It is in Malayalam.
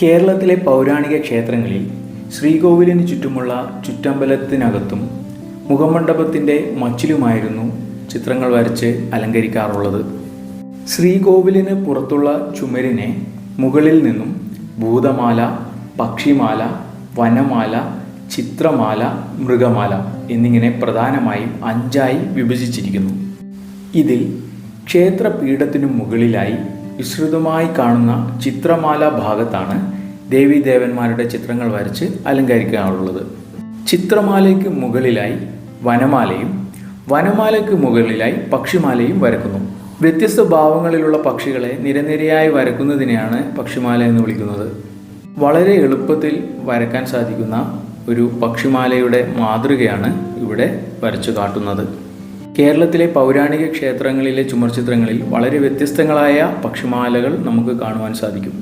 കേരളത്തിലെ പൗരാണിക ക്ഷേത്രങ്ങളിൽ ശ്രീകോവിലിന് ചുറ്റുമുള്ള ചുറ്റമ്പലത്തിനകത്തും മുഖമണ്ഡപത്തിൻ്റെ മച്ചിലുമായിരുന്നു ചിത്രങ്ങൾ വരച്ച് അലങ്കരിക്കാറുള്ളത്. ശ്രീകോവിലിന് പുറത്തുള്ള ചുമരിനെ മുകളിൽ നിന്നും ഭൂതമാല, പക്ഷിമാല, വനമാല, ചിത്രമാല, മൃഗമാല എന്നിങ്ങനെ പ്രധാനമായും 5ആയി വിഭജിച്ചിരിക്കുന്നു. ഇതിൽ ക്ഷേത്രപീഠത്തിനു മുകളിലായി വിസ്തൃതമായി കാണുന്ന ചിത്രമാല ഭാഗത്താണ് ദേവീദേവന്മാരുടെ ചിത്രങ്ങൾ വരച്ച് അലങ്കരിക്കാറുള്ളത്. ചിത്രമാലയ്ക്ക് മുകളിലായി വനമാലയും വനമാലയ്ക്ക് മുകളിലായി പക്ഷിമാലയും വരക്കുന്നു. വ്യത്യസ്ത ഭാവങ്ങളിലുള്ള പക്ഷികളെ നിരനിരയായി വരക്കുന്നതിനെയാണ് പക്ഷിമാല എന്ന് വിളിക്കുന്നത്. വളരെ എളുപ്പത്തിൽ വരക്കാൻ സാധിക്കുന്ന ഒരു പക്ഷിമാലയുടെ മാതൃകയാണ് ഇവിടെ വരച്ചു കാട്ടുന്നത്. കേരളത്തിലെ പൗരാണിക ക്ഷേത്രങ്ങളിലെ ചുമർചിത്രങ്ങളിൽ വളരെ വ്യത്യസ്തങ്ങളായ പക്ഷിമാലകൾ നമുക്ക് കാണുവാൻ സാധിക്കും.